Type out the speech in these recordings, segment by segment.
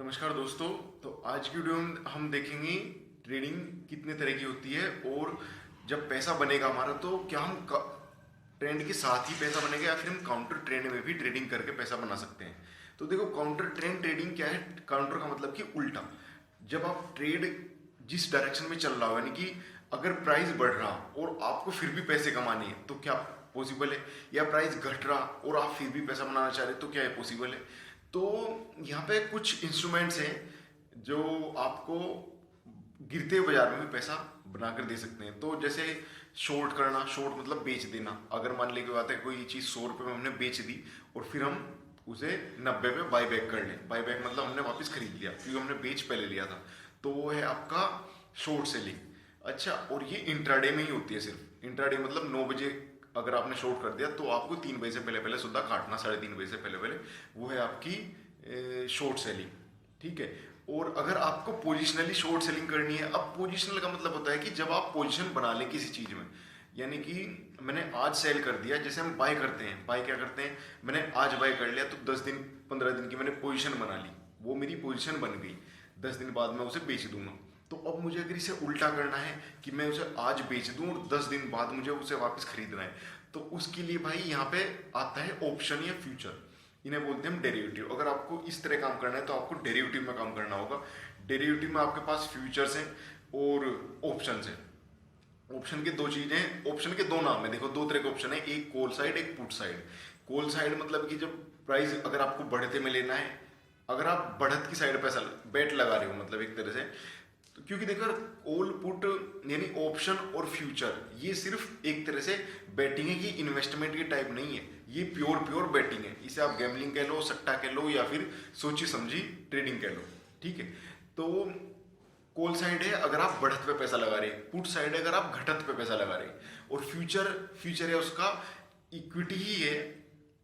नमस्कार दोस्तों। तो आज की वीडियो में हम देखेंगे ट्रेडिंग कितने तरह की होती है और जब पैसा बनेगा हमारा तो क्या हम ट्रेंड के साथ ही पैसा बनेगा या फिर हम काउंटर ट्रेंड में भी ट्रेडिंग करके पैसा बना सकते हैं। तो देखो, काउंटर ट्रेंड ट्रेडिंग क्या है। काउंटर का मतलब कि उल्टा। जब आप ट्रेड जिस डायरेक्शन में चल रहा हो, यानी कि अगर प्राइस बढ़ रहा और आपको फिर भी पैसे कमाने हैं तो क्या पॉसिबल है, या प्राइस घट रहा और आप फिर भी पैसा बनाना चाह रहे तो क्या है पॉसिबल है। तो यहाँ पे कुछ इंस्ट्रूमेंट्स हैं जो आपको गिरते हुए बाजार में भी पैसा बनाकर दे सकते हैं। तो जैसे शॉर्ट करना, शॉर्ट मतलब बेच देना। अगर मान ली कोई बात है, कोई चीज़ 100 रुपये में हमने बेच दी और फिर हम उसे 90 पे बाई बैक कर लें। बाई बैक मतलब हमने वापस खरीद लिया क्योंकि हमने बेच पहले लिया था, तो वो है आपका शॉर्ट सेलिंग। अच्छा, और ये इंट्राडे में ही होती है। सिर्फ इंट्राडे मतलब 9 बजे अगर आपने शॉर्ट कर दिया तो आपको 3 बजे से पहले पहले सुद्धा काटना, 3:30 बजे से पहले पहले, वो है आपकी शॉर्ट सेलिंग। ठीक है। और अगर आपको पोजिशनली शॉर्ट सेलिंग करनी है, अब पोजिशनल का मतलब होता है कि जब आप पोजिशन बना लें किसी चीज़ में, यानी कि मैंने आज सेल कर दिया। जैसे हम बाय करते हैं, बाय क्या करते हैं, मैंने आज बाय कर लिया तो 10 दिन 15 दिन की मैंने पोजिशन बना ली, वो मेरी पोजिशन बन गई। 10 दिन बाद मैं उसे बेच दूंगा। तो अब मुझे अगर इसे उल्टा करना है कि मैं उसे आज बेच दूं और 10 दिन बाद मुझे उसे वापस खरीदना है, तो उसके लिए भाई यहाँ पे आता है ऑप्शन या फ्यूचर। इन्हें बोलते हैं हम डेरिवेटिव। अगर आपको इस तरह काम करना है तो आपको डेरिवेटिव में काम करना होगा। डेरिवेटिव में आपके पास फ्यूचर्स हैं और ऑप्शंस हैं। ऑप्शन के दो चीजें हैं, ऑप्शन के दो नाम है। देखो, दो तरह के ऑप्शन है, एक कॉल साइड, एक पुट साइड। कॉल साइड मतलब कि जब प्राइस अगर आपको बढ़ते में लेना है, अगर आप बढ़त की साइड पैसा बेट लगा रहे हो, मतलब एक तरह से। तो क्योंकि देखो, कॉल पुट यानी ऑप्शन और फ्यूचर, ये सिर्फ एक तरह से बैटिंग है, कि इन्वेस्टमेंट की टाइप नहीं है। ये प्योर बैटिंग है। इसे आप गैम्बलिंग कह लो, सट्टा कह लो, या फिर सोची समझी ट्रेडिंग कह लो। ठीक है। तो कॉल साइड है अगर आप बढ़त पे पैसा लगा रहे हैं, पुट साइड है अगर आप घटत पे पैसा लगा रहे हैं, और फ्यूचर है उसका इक्विटी ही है।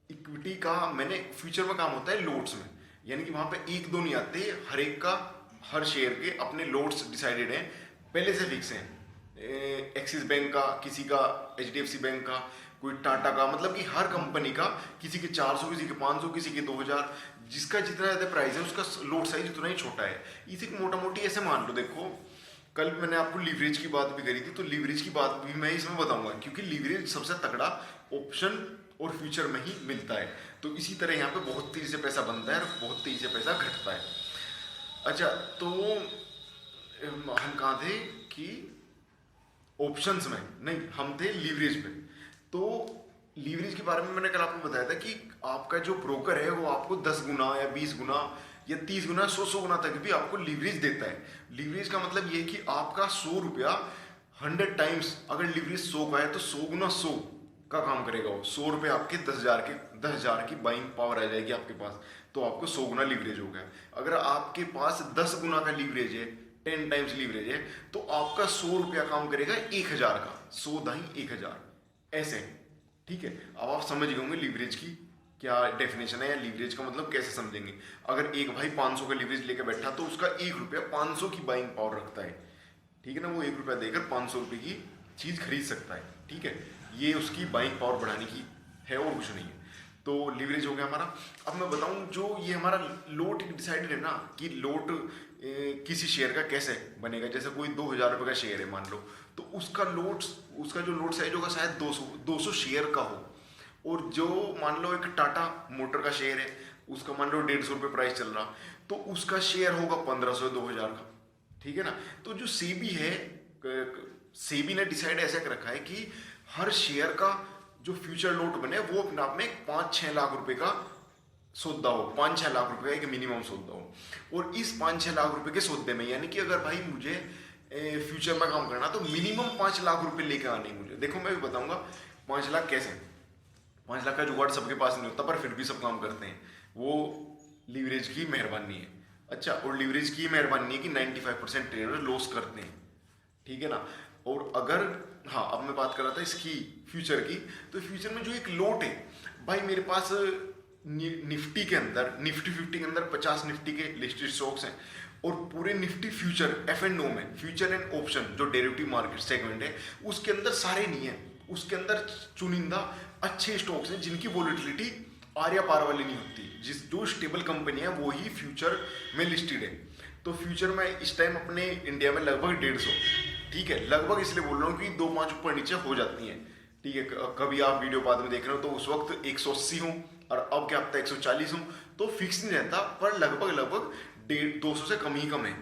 इक्विटी का मैंने फ्यूचर में काम होता है लोट्स में, यानी कि वहां पे एक दो नहीं आते, हर एक का, हर शेयर के अपने लोट्स डिसाइडेड हैं, पहले से फिक्स हैं। एक्सिस बैंक का, किसी का HDFC बैंक का, कोई टाटा का, मतलब कि हर कंपनी का, किसी के 400, किसी के 500, किसी के 2000, जिसका जितना ज़्यादा प्राइस है उसका लोट साइज उतना ही छोटा है। इसे मोटा मोटी ऐसे मान लो। देखो, कल मैंने आपको लीवरेज की बात भी करी थी, तो लीवरेज की बात भी मैं इसमें बताऊंगा, क्योंकि लीवरेज सबसे तगड़ा ऑप्शन और फ्यूचर में ही मिलता है। तो इसी तरह यहाँ पे बहुत तेजी से पैसा बनता है और बहुत तेजी से पैसा घटता है। अच्छा, तो हम कहाँ थे कि ऑप्शंस में नहीं, हम थे लीवरेज पे। तो लीवरेज के बारे में मैंने कल आपको बताया था कि आपका जो ब्रोकर है वो आपको 10 गुना या 20 गुना या 30 गुना 100 गुना तक भी आपको लीवरेज देता है। लीवरेज का मतलब ये कि आपका 100 रुपया 100 टाइम्स, अगर लीवरेज 100 का है तो 100 गुना 100 का काम करेगा वो। 100 रुपये आपके 10,000 की बाइंग पावर आ जाएगी आपके पास, तो आपको 100 गुना लीवरेज हो गया। अगर आपके पास 10 गुना का लीवरेज है, 10 टाइम्स लीवरेज है, तो आपका 100 रुपया काम करेगा 1000 का। 100 दाही 1000 ऐसे। ठीक है। अब आप समझ गए होंगे लीवरेज की क्या डेफिनेशन है, या लीवरेज का मतलब कैसे समझेंगे। अगर एक भाई 500 का लीवरेज लेकर बैठा तो उसका 1 रुपया 500 की बाइंग पावर रखता है। ठीक है ना, वो 1 रुपया देकर 500 रुपये की चीज खरीद सकता है। ठीक है, ये उसकी बाइंग पावर बढ़ाने की है और कुछ नहीं है। तो लीवरेज हो गया हमारा। अब मैं बताऊं, जो ये हमारा लोट डिसाइडेड है ना, कि लोट किसी शेयर का कैसे बनेगा। जैसे कोई 2000 रुपये का शेयर है मान लो, तो उसका जो लोट साइज होगा शायद 200 शेयर का हो। और जो मान लो एक टाटा मोटर का शेयर है, उसका मान लो 150 रुपये प्राइस चल रहा, तो उसका शेयर होगा 1500 2000 का। ठीक है ना। तो जो सेबी है, सेबी ने डिसाइड ऐसा कर रखा है कि हर शेयर का जो फ्यूचर लोट बने वो अपने आप में 5-6 लाख रुपए का सौदा हो। 5-6 लाख रुपए का एक मिनिमम सौदा हो। और इस 5-6 लाख रुपए के सौदे में, यानी कि अगर भाई मुझे फ्यूचर में काम करना तो मिनिमम 5 लाख रुपए लेकर आने मुझे। देखो, मैं भी बताऊंगा 5 लाख कैसे। 5 लाख का जुगाड़ सबके पास नहीं होता, पर फिर भी सब काम करते हैं। वो लीवरेज की मेहरबानी है। अच्छा, और लीवरेज की मेहरबानी है कि 95% ट्रेडर लॉस करते हैं। ठीक है ना। और अगर, हाँ, अब मैं बात कर रहा था इसकी फ्यूचर की, तो फ्यूचर में जो एक लोट है भाई, मेरे पास निफ्टी के अंदर, निफ्टी 50 के अंदर 50 निफ्टी के लिस्टेड स्टॉक्स हैं, और पूरे निफ्टी फ्यूचर F&O में, फ्यूचर एंड ऑप्शन जो डेरिवेटिव मार्केट सेगमेंट है, उसके अंदर सारे नहीं है। उसके अंदर चुनिंदा अच्छे स्टॉक्स हैं जिनकी वॉलेटिलिटी आर्या पार वाली नहीं होती। जो स्टेबल कंपनी है वो ही फ्यूचर में लिस्टेड है। तो फ्यूचर में इस टाइम अपने इंडिया में लगभग 150, ठीक है, लगभग इसलिए बोल रहा हूँ कि 2-5 ऊपर नीचे हो जाती हैं, ठीक है। कभी आप वीडियो बाद में देख रहे हो तो उस वक्त 180 हूँ और अब क्या पता 140 हूँ, तो फिक्स नहीं रहता, पर लगभग लगभग 150 से कम ही कम है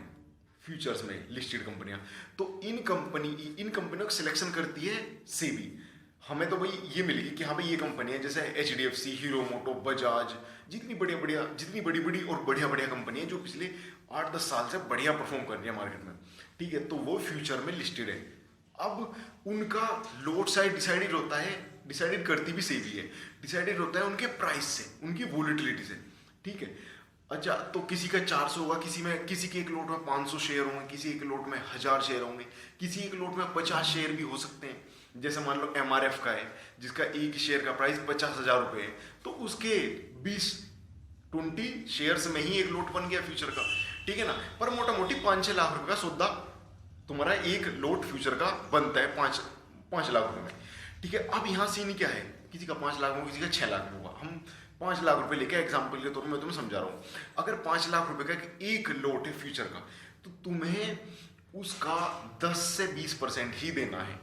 फ्यूचर्स में लिस्टेड कंपनियां। तो इन कंपनियों की सिलेक्शन करती है सेबी। हमें तो भाई ये मिलेगी कि हाँ भाई ये कंपनी है, जैसे HDFC, हीरो मोटो, बजाज, जितनी बड़ी बड़ी और बढ़िया कंपनी है जो पिछले 8-10 साल से बढ़िया परफॉर्म कर रही है मार्केट में, ठीक है, तो वो फ्यूचर में लिस्टेड है। अब उनका लोड साइड डिसाइडेड करती भी सेबी है, डिसाइडेड होता है उनके प्राइस से, उनकी वोलेटिलिटी से, ठीक है। अच्छा, तो किसी का 400 होगा, किसी के एक लोट में 500 शेयर होंगे, किसी एक लोट में 1000 शेयर होंगे, किसी एक लोट में 50 शेयर भी हो सकते हैं। जैसे मान लो MRF का है जिसका एक शेयर का प्राइस 50,000 रुपये है, तो उसके 20 शेयर्स में ही एक लोट बन गया फ्यूचर का, ठीक है ना। पर मोटा मोटी 5-6 लाख रुपए का सौदा तुम्हारा एक लोट फ्यूचर का बनता है 5 लाख रुपए में, ठीक है। अब यहाँ सीन क्या है, किसी का 5 लाख होगा, किसी का 6 लाख होगा। हम 5 लाख रुपए लेके एग्जाम्पल के तौर पर मैं तुम्हें समझा रहा हूँ। अगर 5 लाख रुपए का एक लोट है फ्यूचर का, तो तुम्हें उसका 10 से 20% ही देना है,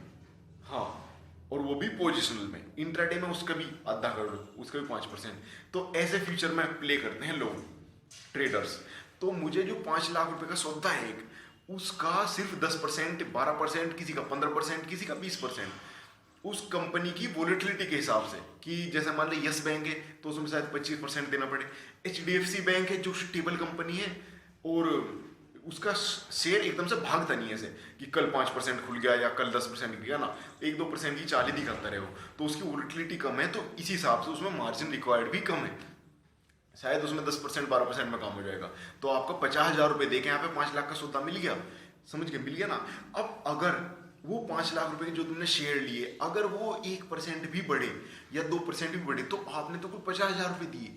हाँ, और वो भी पोजिशनल में। इंट्राडे में उसका भी आधा कर लो, उसका भी 5%। तो ऐसे फ्यूचर में प्ले करते हैं लोग, ट्रेडर्स। तो मुझे जो 5 लाख रुपए का सौदा है एक, उसका सिर्फ 10%, 12%, किसी का 15%, किसी का 20%, उस कंपनी की वोलेटिलिटी के हिसाब से, कि जैसे मान लो यस बैंक है तो उसमें शायद 25% देना पड़े। HDFC बैंक है जो स्टेबल कंपनी है और उसका शेयर एकदम से भागता नहीं है, ऐसे कि कल 5% खुल गया या कल 10% गिर गया ना, 1-2% की चाल ही दिखाता रहे हो, तो उसकी वोलेटिलिटी कम है, तो इसी हिसाब से उसमें मार्जिन रिक्वायर्ड भी कम है, शायद उसमें 10% 12% में काम हो जाएगा। तो आपको 50,000 रुपये दे के यहाँ पे 5 लाख का सौदा मिल गया, समझ के मिल गया ना। अब अगर वो 5 लाख रुपए के जो तुमने शेयर लिए, अगर वो 1% भी बढ़े या 2% भी बढ़े, तो आपने तो कुल 50,000 रुपये दिए,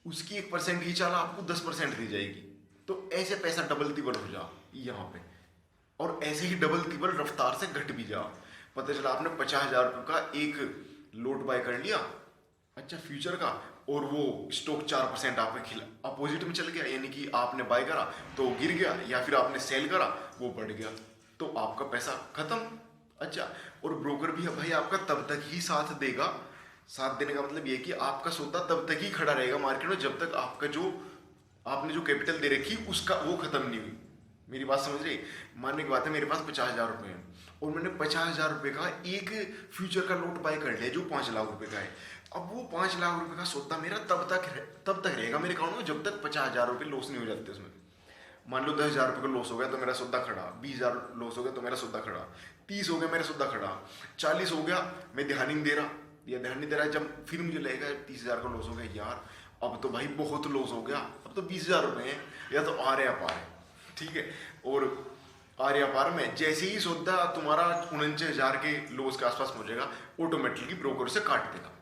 उसकी 1% की चाल आपको 10% दी जाएगी। तो ऐसे पैसा डबल तिबल हो जा यहाँ पे, और ऐसे ही डबल तिबल रफ्तार से घट भी जा। पता चला आपने 50,000 रुपये का एक लोट बाय कर लिया, अच्छा, फ्यूचर का, और वो स्टॉक 4% आपके अपोजिट में चल गया, यानी कि आपने बाय करा तो गिर गया, या फिर आपने सेल करा वो बढ़ गया, तो आपका पैसा खत्म। अच्छा, और ब्रोकर भी भाई आपका तब तक ही साथ देगा, साथ देने का मतलब ये कि आपका सौदा तब तक ही खड़ा रहेगा मार्केट में जब तक आपका जो आपने जो कैपिटल दे रखी उसका वो खत्म नहीं हुई। मेरी बात समझ रही? मानने की बात है मेरे पास 50,000 रुपये हैं और मैंने 50,000 रुपये का एक फ्यूचर का लोट बाय कर लिया जो 5 लाख रुपये का है। अब वो 5 लाख रुपये का सौदा मेरा तब तक रहेगा मेरे अकाउंट में जब तक 50,000 रुपये लॉस नहीं हो जाते उसमें। मान लो 10,000 रुपये का लॉस हो गया तो मेरा सौदा खड़ा, 20,000 लॉस हो गया तो मेरा सौदा खड़ा, 30 हो गया मेरा सौदा खड़ा, 40 हो गया, मैं ध्यान नहीं दे रहा या ध्यान नहीं दे रहा, जब फिर मुझे लगेगा 30,000 का लॉस हो गया, यार अब तो भाई बहुत लॉस हो गया, अब तो 20,000 रुपये हैं, या तो आ रहे अपार है, ठीक है। और आर्य अपार में जैसे ही सौदा तुम्हारा 49,000 के लॉस के आसपास पहुंचेगा, ऑटोमेटिकली ब्रोकर से काट देगा।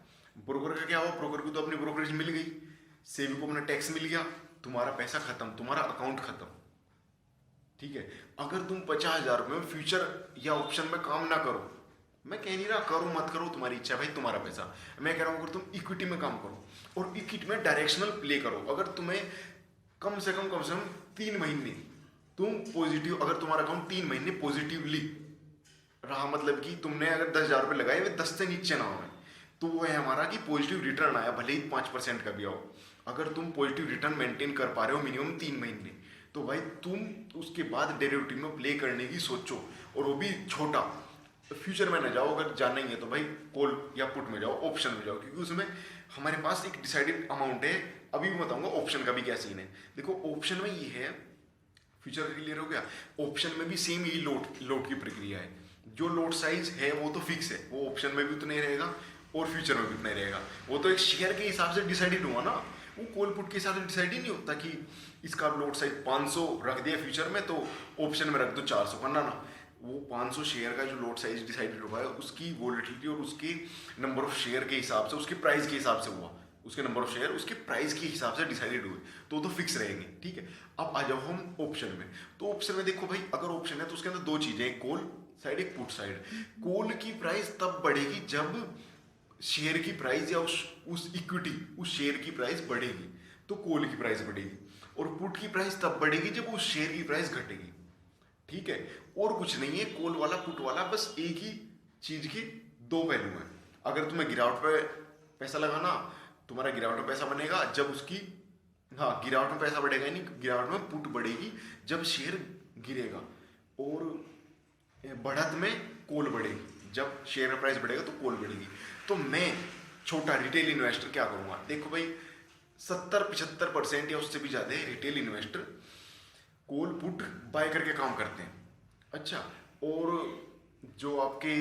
ब्रोकर का क्या हुआ, ब्रोकर को तो अपनी ब्रोकरेज मिल गई, सेबी को अपना टैक्स मिल गया, तुम्हारा पैसा खत्म, तुम्हारा अकाउंट खत्म, ठीक है। अगर तुम 50,000 रुपये में फ्यूचर या ऑप्शन में काम ना करो, मैं कह नहीं रहा करो मत करो, तुम्हारी इच्छा भाई, तुम्हारा पैसा, मैं कह रहा हूँ अगर तुम इक्विटी में काम करो और इक्विटी में डायरेक्शनल प्ले करो, अगर तुम्हें कम से कम 3 महीने तुम पॉजिटिव, अगर तुम्हारा अकाउंट 3 महीने पॉजिटिवली रहा, मतलब कि तुमने अगर 10,000 रुपये लगाए वे 10 से नीचे ना हो, तो वो है हमारा कि पॉजिटिव रिटर्न आया, भले ही 5% का भी आओ, अगर तुम पॉजिटिव रिटर्न मेंटेन कर पा रहे हो मिनिमम 3 महीने, तो भाई तुम उसके बाद डेरिवेटिव में प्ले करने की सोचो, और वो भी छोटा। फ्यूचर में ना जाओ, अगर जाना ही है तो भाई कॉल या पुट में जाओ, ऑप्शन में जाओ, क्योंकि उसमें हमारे पास एक डिसाइडेड अमाउंट है। अभी मैं बताऊंगा ऑप्शन का भी क्या सीन है। देखो ऑप्शन में ये है, फ्यूचर क्लियर हो गया, ऑप्शन में भी सेम यही लोट की प्रक्रिया है। जो लोट साइज है वो तो फिक्स है, वो ऑप्शन में भी उतना ही रहेगा और फ्यूचर में भी उतना ही रहेगा। वो तो एक शेयर के हिसाब से डिसाइडेड हुआ ना, वो कॉल पुट के हिसाब से डिसाइड ही नहीं होता कि इसका लोट साइज 500 रख दिया फ्यूचर में तो ऑप्शन में रख दो 400 करना ना। वो 500 शेयर का जो लोट साइज डिसाइडेड हुआ है, उसकी वोलेटिलिटी और उसके नंबर ऑफ शेयर के हिसाब से, उसके प्राइस के हिसाब से हुआ, उसके नंबर ऑफ शेयर उसके प्राइस के हिसाब से डिसाइडेड हुए, तो फिक्स रहेंगे, ठीक है। अब आ जाओ हम ऑप्शन में। तो ऑप्शन में देखो भाई, अगर ऑप्शन है तो उसके अंदर 2 चीजें, एक कॉल साइड एक पुट साइड। कॉल की प्राइस तब बढ़ेगी जब शेयर की प्राइस या उस इक्विटी, उस शेयर की प्राइस बढ़ेगी तो कॉल की प्राइस बढ़ेगी, और पुट की प्राइस तब बढ़ेगी जब उस शेयर की प्राइस घटेगी। ठीक है, और कुछ नहीं है कॉल वाला पुट वाला, बस एक ही चीज के दो पहलू हैं। अगर तुम्हें गिरावट पे पैसा लगाना, तुम्हारा गिरावट में पैसा बनेगा जब उसकी, हाँ गिरावट में पैसा बढ़ेगा, नहीं गिरावट में पुट बढ़ेगी जब शेयर गिरेगा, और बढ़त में कॉल बढ़ेगी, जब शेयर का प्राइस बढ़ेगा तो कॉल बढ़ेगी। तो मैं छोटा रिटेल इन्वेस्टर क्या करूंगा, देखो भाई 70-75% या उससे भी ज्यादा retail investor call put buy करके काम करते हैं। अच्छा, और जो आपके